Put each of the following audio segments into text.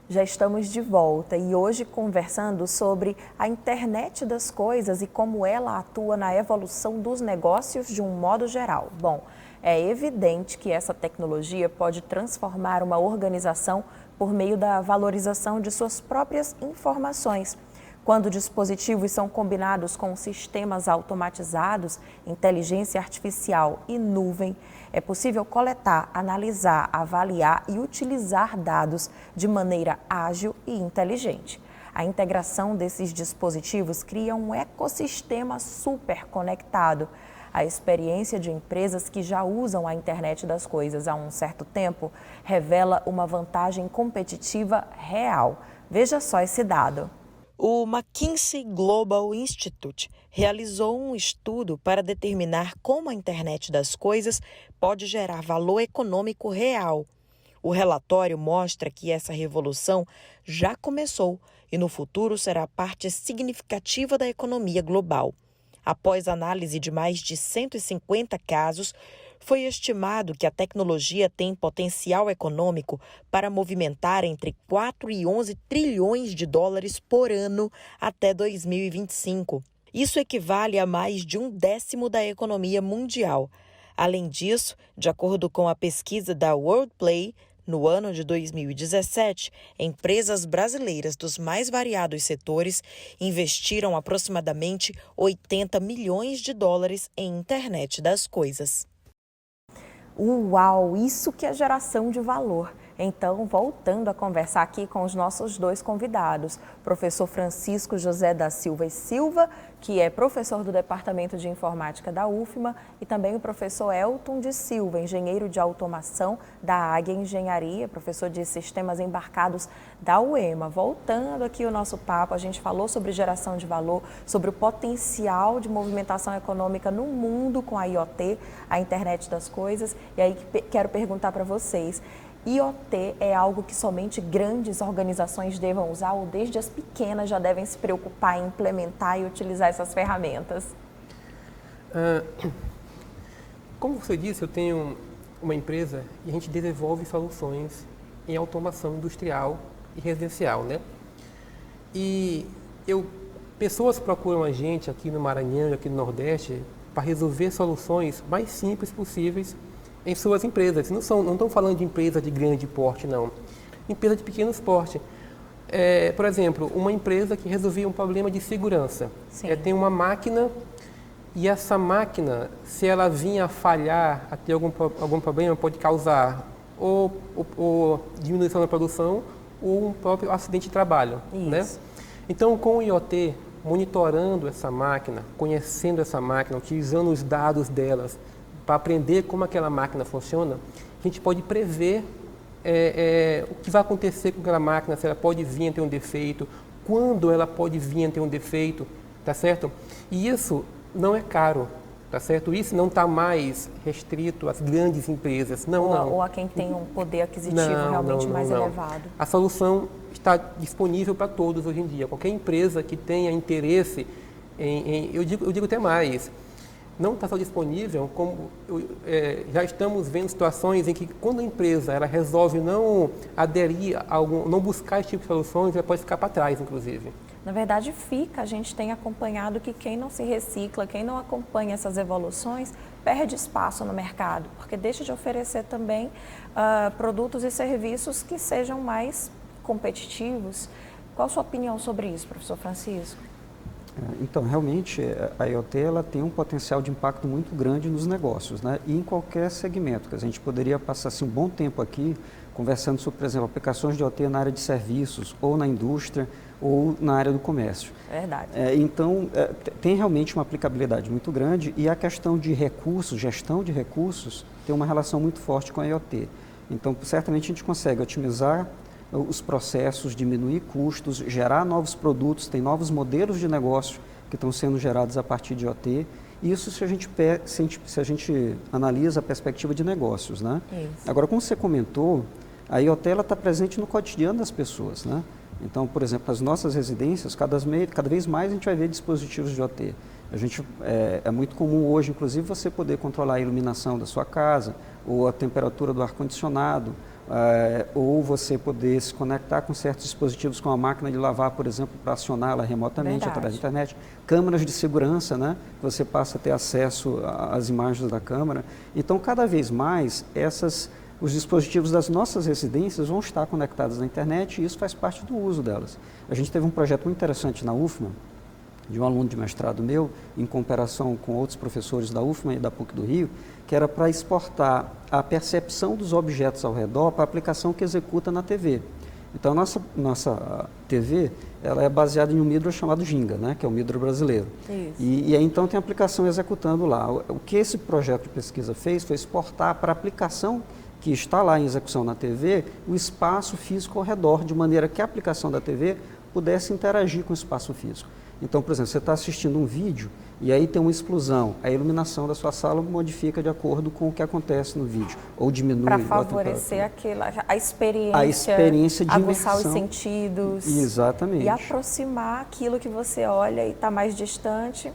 Já estamos de volta e hoje conversando sobre a internet das coisas e como ela atua na evolução dos negócios de um modo geral. Bom, é evidente que essa tecnologia pode transformar uma organização por meio da valorização de suas próprias informações. Quando dispositivos são combinados com sistemas automatizados, inteligência artificial e nuvem, é possível coletar, analisar, avaliar e utilizar dados de maneira ágil e inteligente. A integração desses dispositivos cria um ecossistema super conectado. A experiência de empresas que já usam a internet das coisas há um certo tempo revela uma vantagem competitiva real. Veja só esse dado. O McKinsey Global Institute realizou um estudo para determinar como a internet das coisas pode gerar valor econômico real. O relatório mostra que essa revolução já começou e no futuro será parte significativa da economia global. Após análise de mais de 150 casos, foi estimado que a tecnologia tem potencial econômico para movimentar entre 4 e 11 trilhões de dólares por ano até 2025. Isso equivale a mais de 1/10 da economia mundial. Além disso, de acordo com a pesquisa da WorldPlay, no ano de 2017, empresas brasileiras dos mais variados setores investiram aproximadamente 80 milhões de dólares em internet das coisas. Uau, isso que é geração de valor. Então, voltando a conversar aqui com os nossos dois convidados, professor Francisco José da Silva e Silva, que é professor do Departamento de Informática da UFMA, e também o professor Elton de Silva, engenheiro de automação da Águia Engenharia, professor de sistemas embarcados da UEMA. Voltando aqui o nosso papo, a gente falou sobre geração de valor, sobre o potencial de movimentação econômica no mundo com a IoT, a internet das coisas, e aí quero perguntar para vocês, IoT é algo que somente grandes organizações devam usar ou desde as pequenas já devem se preocupar em implementar e utilizar essas ferramentas? Como você disse, eu tenho uma empresa e a gente desenvolve soluções em automação industrial e residencial, né? E pessoas procuram a gente aqui no Maranhão, aqui no Nordeste, para resolver soluções mais simples possíveis em suas empresas. Não estão falando de empresa de grande porte, não. Empresa de pequeno porte. Por exemplo, uma empresa que resolvia um problema de segurança. Tem uma máquina e essa máquina, se ela vinha a falhar, a ter algum problema, pode causar ou diminuição da produção ou um próprio acidente de trabalho. Né? Então, com o IoT, monitorando essa máquina, conhecendo essa máquina, utilizando os dados delas, para aprender como aquela máquina funciona, a gente pode prever o que vai acontecer com aquela máquina, se ela pode vir a ter um defeito, quando ela pode vir a ter um defeito, tá certo? E isso não é caro, tá certo? Isso não está mais restrito às grandes empresas, não. Ou a quem tem um poder aquisitivo realmente mais elevado. A solução está disponível para todos hoje em dia. Qualquer empresa que tenha interesse eu digo até mais, não está só disponível, como já estamos vendo situações em que quando a empresa ela resolve não aderir não buscar esse tipo de soluções, ela pode ficar para trás, inclusive. Na verdade, a gente tem acompanhado que quem não se recicla, quem não acompanha essas evoluções, perde espaço no mercado, porque deixa de oferecer também produtos e serviços que sejam mais competitivos. Qual a sua opinião sobre isso, professor Francisco? Então, realmente, a IoT ela tem um potencial de impacto muito grande nos negócios, né? E em qualquer segmento, que a gente poderia passar assim, um bom tempo aqui conversando sobre, por exemplo, aplicações de IoT na área de serviços, ou na indústria, ou na área do comércio. Verdade. Então, tem realmente uma aplicabilidade muito grande e a questão de recursos, gestão de recursos, tem uma relação muito forte com a IoT. Então, certamente a gente consegue otimizar os processos, diminuir custos, gerar novos produtos, tem novos modelos de negócio que estão sendo gerados a partir de IoT. Isso se a gente analisa a perspectiva de negócios, né? Isso. Agora, como você comentou, a IoT está presente no cotidiano das pessoas, né? Então, por exemplo, nas nossas residências, cada vez mais a gente vai ver dispositivos de IoT. É muito comum hoje, inclusive, você poder controlar a iluminação da sua casa, ou a temperatura do ar-condicionado, ou você poder se conectar com certos dispositivos, com a máquina de lavar, por exemplo, para acioná-la remotamente através da internet. Câmeras de segurança, né? Você passa a ter acesso às imagens da câmera. Então, cada vez mais, os dispositivos das nossas residências vão estar conectados na internet e isso faz parte do uso delas. A gente teve um projeto muito interessante na UFMA, de um aluno de mestrado meu, em cooperação com outros professores da UFMA e da PUC do Rio, que era para exportar a percepção dos objetos ao redor para a aplicação que executa na TV. Então, a nossa TV, ela é baseada em um Midro chamado Ginga, né, que é o Midro brasileiro. E aí, então, tem a aplicação executando lá. O que esse projeto de pesquisa fez foi exportar para a aplicação que está lá em execução na TV, o espaço físico ao redor, de maneira que a aplicação da TV pudesse interagir com o espaço físico. Então, por exemplo, você está assistindo um vídeo e aí tem uma explosão, a iluminação da sua sala modifica de acordo com o que acontece no vídeo, ou diminui. Para favorecer a experiência de aguçar imersão, os sentidos. Exatamente. E aproximar aquilo que você olha e está mais distante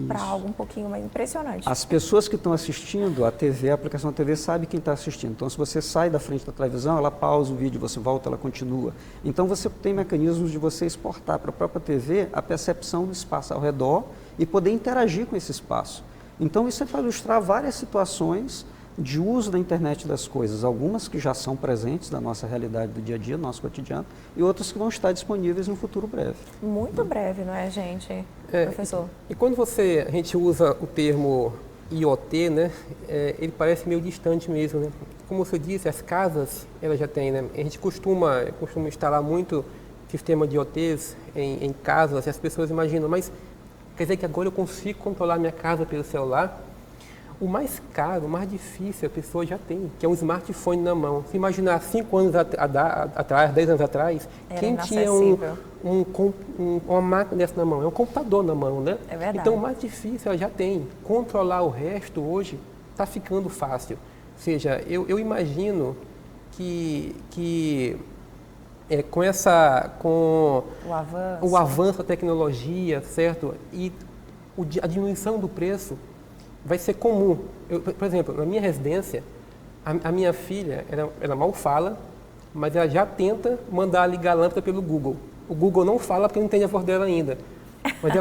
para algo um pouquinho mais impressionante. As pessoas que estão assistindo a TV, a aplicação da TV, sabe quem está assistindo. Então, se você sai da frente da televisão, ela pausa o vídeo, você volta, ela continua. Então, você tem mecanismos de você exportar para a própria TV a percepção do espaço ao redor e poder interagir com esse espaço. Então, isso é para ilustrar várias situações de uso da internet das coisas, algumas que já são presentes na nossa realidade do dia a dia, no nosso cotidiano, e outras que vão estar disponíveis no futuro breve. Muito breve, não é, gente, professor? E quando a gente usa o termo IoT, né, ele parece meio distante mesmo, né? Como você disse, as casas, elas já têm, né? A gente costuma instalar muito sistema de IoTs em casas, e as pessoas imaginam, mas quer dizer que agora eu consigo controlar minha casa pelo celular? O mais caro, o mais difícil a pessoa já tem, que é um smartphone na mão. Se imaginar 5 anos atrás, 10 anos atrás, quem tinha uma máquina dessa na mão? É um computador na mão, né? É verdade. Então, o mais difícil ela já tem. Controlar o resto hoje está ficando fácil. Ou seja, eu imagino que com o avanço da tecnologia, certo? E a diminuição do preço, vai ser comum. Por exemplo, na minha residência, a minha filha, ela mal fala, mas ela já tenta mandar ligar a lâmpada pelo Google. O Google não fala porque não entende a voz dela ainda. Mas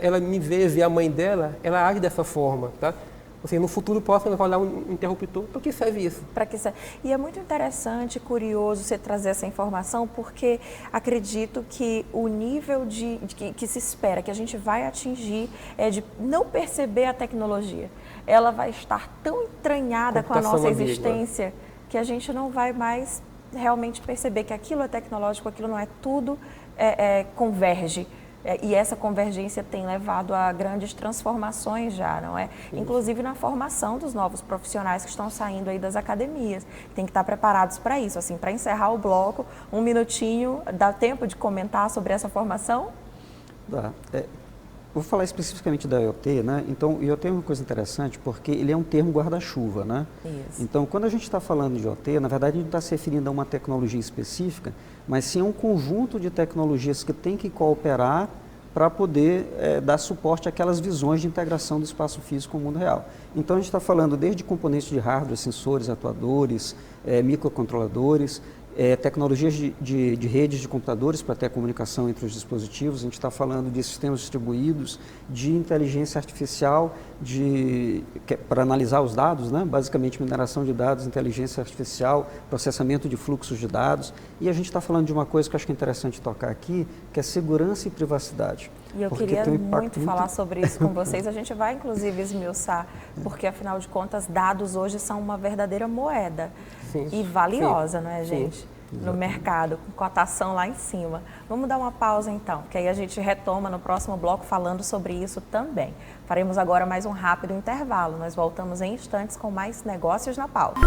ela me vê a mãe dela, ela age dessa forma, tá? Ou seja, no futuro próximo ela vai olhar um interruptor. Para que serve isso? Para que serve? E é muito interessante, curioso você trazer essa informação, porque acredito que o nível que se espera, que a gente vai atingir, é de não perceber a tecnologia. Ela vai estar tão entranhada com a nossa existência que a gente não vai mais realmente perceber que aquilo é tecnológico, aquilo não é, tudo converge. E essa convergência tem levado a grandes transformações já, não é? Inclusive na formação dos novos profissionais que estão saindo aí das academias. Tem que estar preparados para isso. Assim, para encerrar o bloco, um minutinho, dá tempo de comentar sobre essa formação? Dá. Vou falar especificamente da IoT, né? Então, IoT é uma coisa interessante porque ele é um termo guarda-chuva, né? Isso. Então, quando a gente está falando de IoT, na verdade a gente está se referindo a uma tecnologia específica, mas sim a um conjunto de tecnologias que tem que cooperar para poder dar suporte àquelas visões de integração do espaço físico com o mundo real. Então, a gente está falando desde componentes de hardware, sensores, atuadores, microcontroladores, tecnologias de redes de computadores para ter a comunicação entre os dispositivos, a gente está falando de sistemas distribuídos, de inteligência artificial para analisar os dados, né? Basicamente mineração de dados, inteligência artificial, processamento de fluxos de dados, e a gente está falando de uma coisa que eu acho que é interessante tocar aqui, que é segurança e privacidade. E eu queria muito falar sobre isso com vocês, a gente vai inclusive esmiuçar, porque afinal de contas dados hoje são uma verdadeira moeda. Sim, e valiosa, sim, não é, gente? Sim, no mercado, com cotação lá em cima. Vamos dar uma pausa então, que aí a gente retoma no próximo bloco falando sobre isso também. Faremos agora mais um rápido intervalo. Nós voltamos em instantes com mais negócios na pauta.